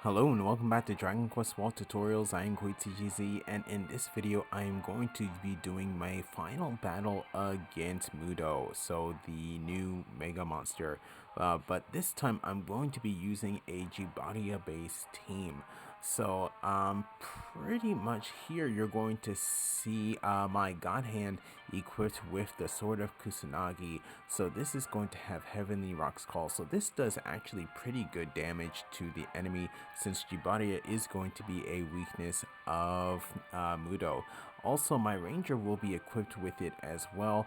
Hello and welcome back to Dragon Quest Wall Tutorials. I am QuakeTGZ, and in this video I am going to be doing my final battle against Mudou, so the new mega monster. But this time I'm going to be using a Jibaria based team. So pretty much here you're going to see my God Hand equipped with the Sword of Kusanagi. So this is going to have Heavenly Rock's Call. So this does actually pretty good damage to the enemy, since Jibaria is going to be a weakness of Mudou. Also, my Ranger will be equipped with it as well.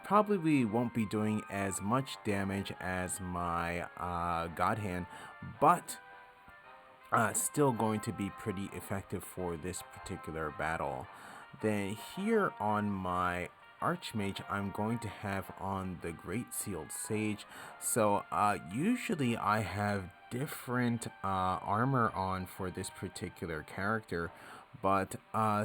Probably won't be doing as much damage as my God Hand, but still going to be pretty effective for this particular battle. Then here on my Archmage, I'm going to have on the Great Sealed Sage. So usually I have different armor on for this particular character, but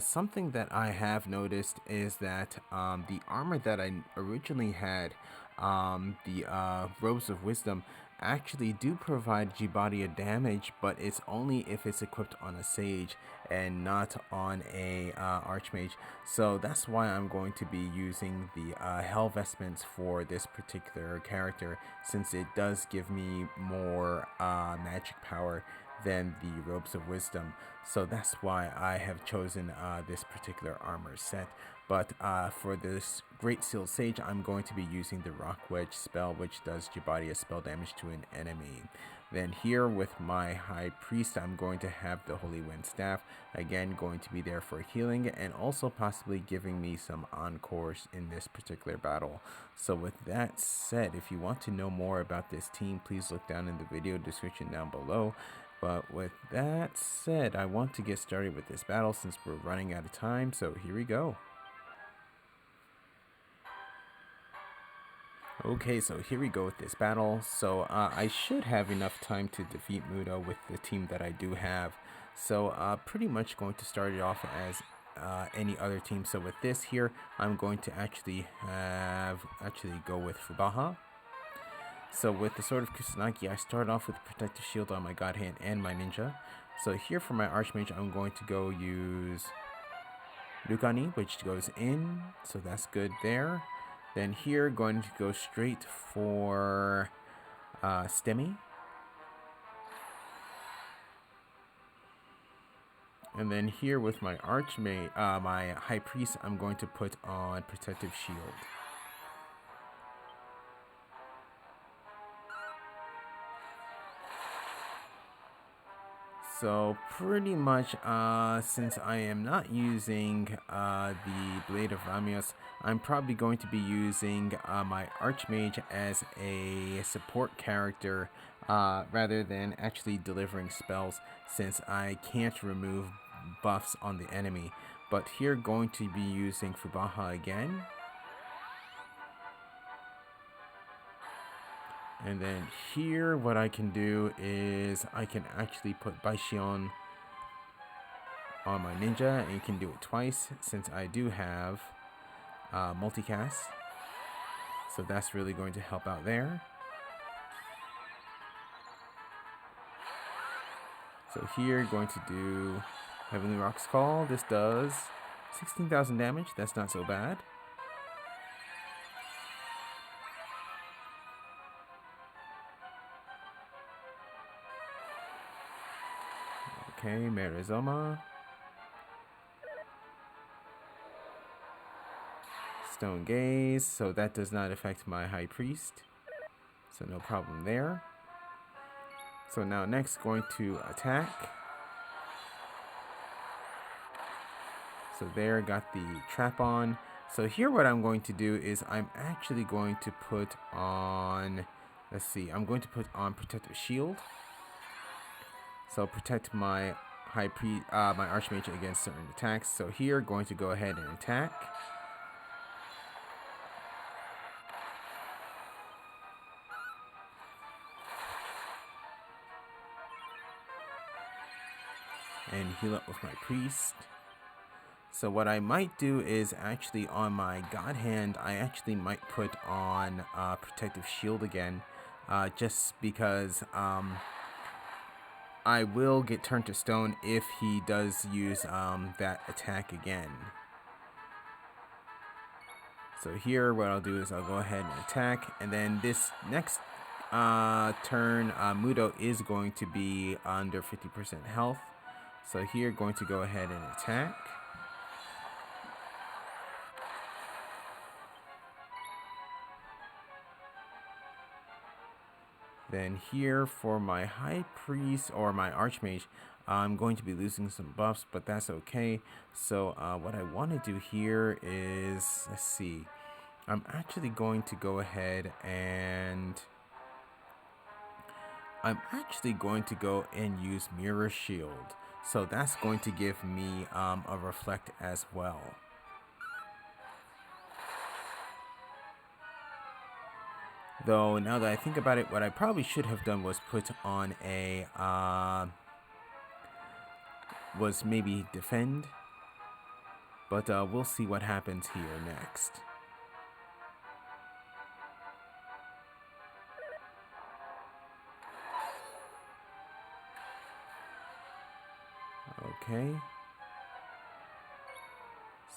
something that I have noticed is that the armor that I originally had, the Robes of Wisdom, actually do provide Jibaria damage, but it's only if it's equipped on a Sage and not on a Archmage. So that's why I'm going to be using the Hell Vestments for this particular character, since it does give me more magic power than the Robes of Wisdom. So that's why I have chosen this particular armor set. But for this Great Sealed Sage, I'm going to be using the Wedge spell, which does Jibaria spell damage to an enemy. Then here with my High Priest, I'm going to have the Holy Wind Staff, again going to be there for healing and also possibly giving me some encores in this particular battle. So with that said, if you want to know more about this team, please look down in the video description down below. But with that said, I want to get started with this battle since we're running out of time, so here we go. Okay, so here we go with this battle. So I should have enough time to defeat Mudou with the team that I do have. So pretty much going to start it off as any other team. So with this here, I'm going to actually go with Fubaha. So with the Sword of Kusanagi, I start off with Protective Shield on my God Hand and my Ninja. So here for my Archmage, I'm going to go use Lukani, which goes in. So that's good there. Then here, going to go straight for Stemmy. And then here with my Archmage, my High Priest, I'm going to put on Protective Shield. So pretty much, since I am not using the Blade of Ramios, I'm probably going to be using my Archmage as a support character rather than actually delivering spells, since I can't remove buffs on the enemy. But here, going to be using Fubaha again. And then here, what I can do is I can actually put Baishion on my Ninja, and you can do it twice since I do have multicast. So that's really going to help out there. So here, going to do Heavenly Rock's Call. This does 16,000 damage. That's not so bad. Okay, Mera. Stone Gaze, so that does not affect my High Priest. So no problem there. So now next, going to attack. So there, got the trap on. So here what I'm going to do is I'm actually going to put on, let's see, I'm going to put on Protective Shield. So protect my my Archmage against certain attacks. So here, going to go ahead and attack. And heal up with my Priest. So what I might do is actually on my God Hand, I actually might put on Protective Shield again, just because I will get turned to stone if he does use that attack again. So here what I'll do is I'll go ahead and attack, and then this next turn Mudou is going to be under 50% health. So here going to go ahead and attack. Then here for my High Priest or my Archmage, I'm going to be losing some buffs, but that's okay. So what I want to do here is, let's see, I'm actually going to go ahead and use Mirror Shield. So that's going to give me a reflect as well. Though, now that I think about it, what I probably should have done was put on a, was maybe defend. But we'll see what happens here next. Okay.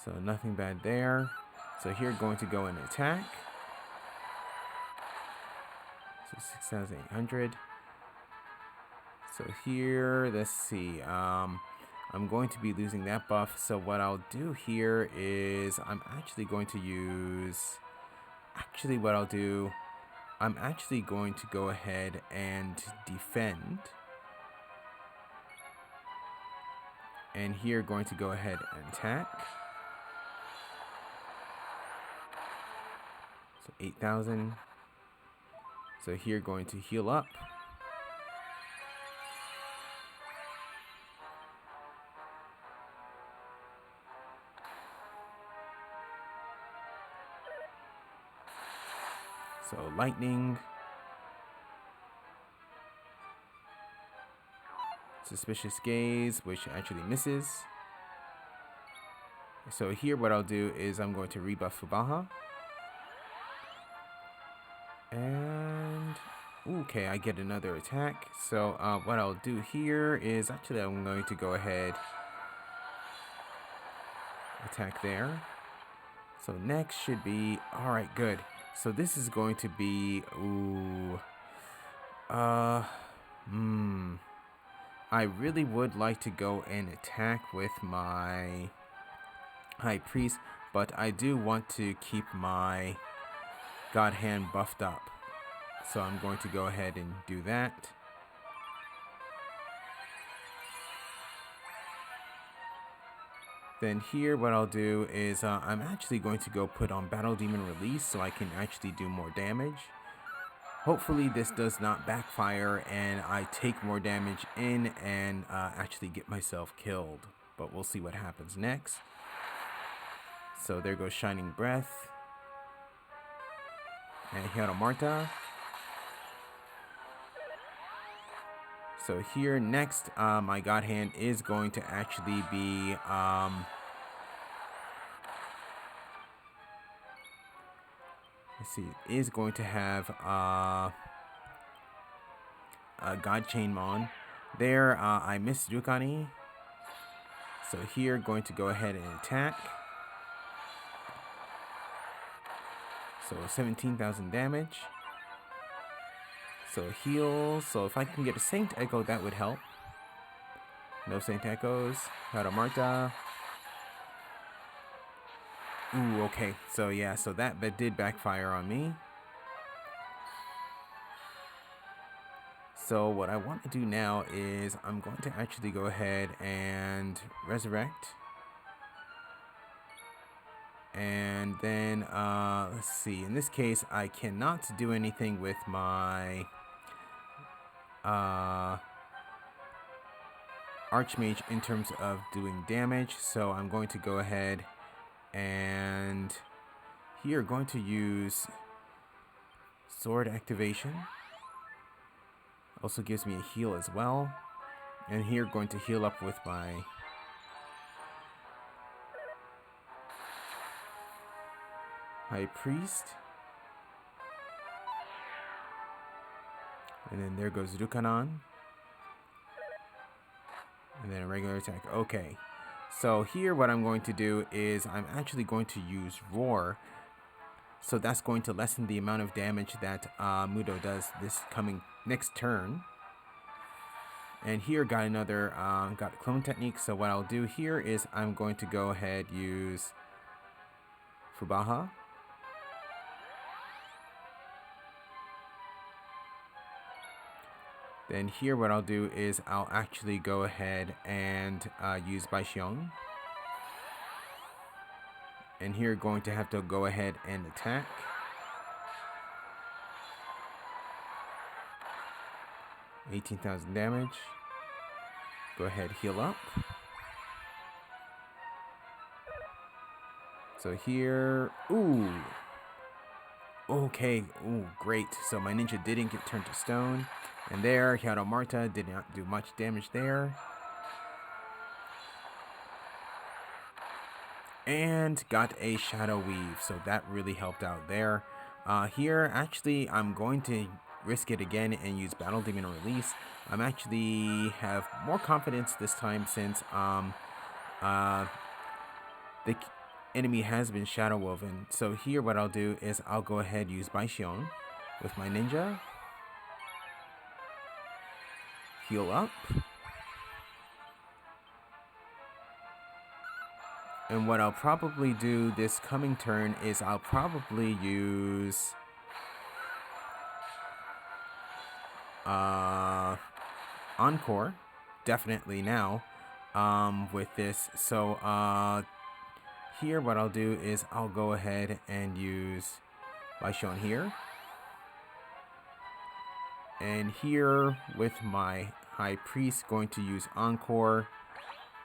So nothing bad there. So here going to go and attack. So 6,800. So here, let's see. I'm going to be losing that buff. So what I'll do here is I'm actually going to use. Actually, what I'll do, I'm actually going to go ahead and defend. And here, going to go ahead and attack. So 8,000. So here, going to heal up. So lightning. Suspicious gaze, which actually misses. So here what I'll do is I'm going to rebuff Fubaha. And okay, I get another attack. So what I'll do here is actually I'm going to go ahead attack there. So next should be, all right, good. So this is going to be, I really would like to go and attack with my High Priest, but I do want to keep my God Hand buffed up. So I'm going to go ahead and do that. Then here what I'll do is I'm actually going to go put on Battle Demon Release so I can actually do more damage. Hopefully this does not backfire and I take more damage in and actually get myself killed. But we'll see what happens next. So there goes Shining Breath. And Hero Marta. So here next, my God Hand is going to actually be let's see, is going to have a God Chainmon. There, I missed Dukani. So here, going to go ahead and attack. So 17,000 damage. So heal. So if I can get a Saint Echo, that would help. No Saint Echoes. Hero Marta. Ooh, okay. So yeah, so that did backfire on me. So what I want to do now is I'm going to actually go ahead and resurrect. And then, let's see, in this case, I cannot do anything with my Archmage in terms of doing damage. So I'm going to go ahead and here going to use Sword Activation. Also gives me a heal as well. And here going to heal up with my High Priest. And then there goes Dukanon. And then a regular attack. Okay. So here what I'm going to do is I'm actually going to use Roar. So that's going to lessen the amount of damage that Mudou does this coming next turn. And here got another, got a clone technique. So what I'll do here is I'm going to go ahead use Fubaha. Then here what I'll do is I'll actually go ahead and use Baixiong. And here going to have to go ahead and attack. $18,000 damage. Go ahead, heal up. So here, ooh. Okay, ooh, great. So my ninja didn't get turned to stone. And there, Hyato Marta did not do much damage there. And got a Shadow Weave, so that really helped out there. Here, actually, I'm going to risk it again and use Battle Demon Release. I'm actually have more confidence this time since the enemy has been Shadow Woven. So here what I'll do is I'll go ahead and use Baixiong with my ninja. Heal up. And what I'll probably do this coming turn is I'll probably use Encore, definitely now, with this. So here what I'll do is I'll go ahead and use Baixiong here. And here with my High Priest, going to use Encore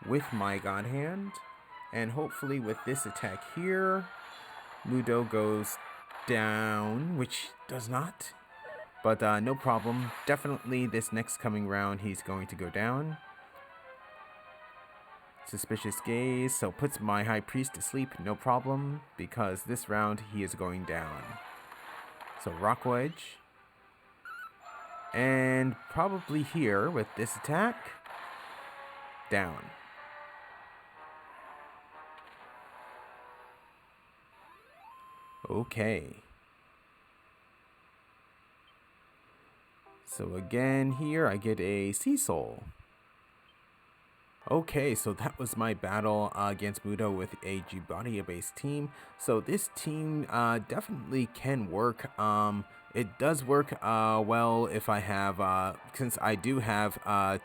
with my God Hand. And hopefully with this attack here, Mudou goes down, which does not. But no problem. Definitely this next coming round, he's going to go down. Suspicious Gaze, so puts my High Priest to sleep, no problem. Because this round, he is going down. So Rock Wedge. And probably here with this attack, down. Okay. So again here I get a Sea Soul. Okay, so that was my battle against Mudou with a Jibaria based team. So this team definitely can work. It does work well if I have, since I do have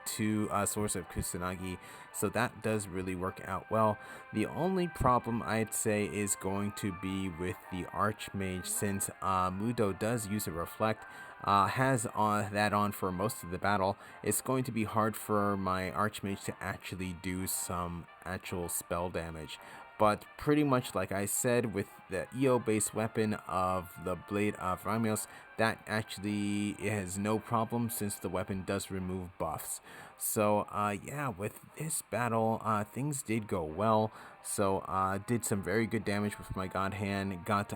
2 Swords of Kusanagi, so that does really work out well. The only problem I'd say is going to be with the Archmage, since Mudou does use a Reflect, has that on for most of the battle. It's going to be hard for my Archmage to actually do some actual spell damage. But pretty much like I said, with the Io based weapon of the Blade of Ramios, that actually has no problem since the weapon does remove buffs. So yeah, with this battle, things did go well. So did some very good damage with my God Hand, got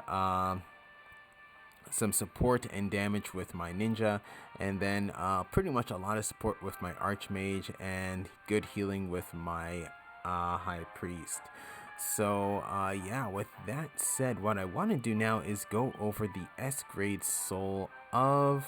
some support and damage with my ninja, and then pretty much a lot of support with my Archmage and good healing with my High Priest. So yeah, with that said, what I want to do now is go over the S grade soul of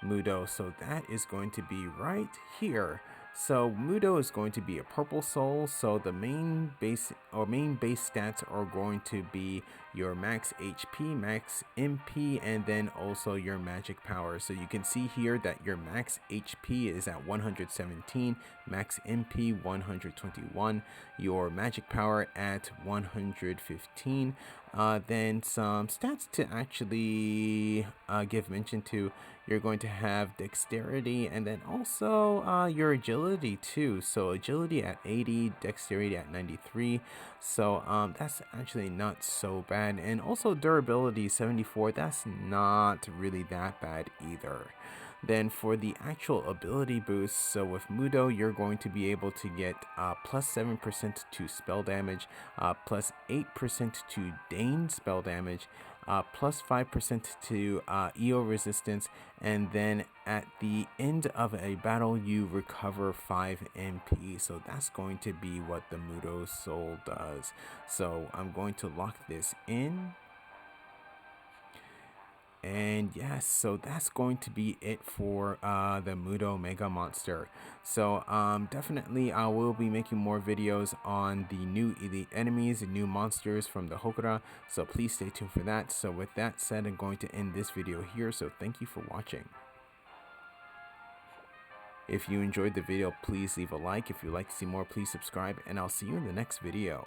Mudou. So that is going to be right here. So Mudou is going to be a purple soul. So the main base stats are going to be your max HP, max MP, and then also your magic power. So you can see here that your max HP is at 117, max MP 121, your magic power at 115. Then some stats to actually give mention to. You're going to have dexterity and then also your agility too. So agility at 80, dexterity at 93. So that's actually not so bad. And also durability 74. That's not really that bad either. Then for the actual ability boost, so with Mudou, you're going to be able to get plus 7% to spell damage, plus 8% to Dane spell damage, plus 5% to Io resistance, and then at the end of a battle you recover 5 MP. So that's going to be what the Mudou soul does. So I'm going to lock this in. And yes, so that's going to be it for the Mudou Mega Monster. So definitely I will be making more videos on the new elite enemies and new monsters from the Hokura. So please stay tuned for that. So with that said, I'm going to end this video here. So thank you for watching. If you enjoyed the video, please leave a like. If you'd like to see more, please subscribe. And I'll see you in the next video.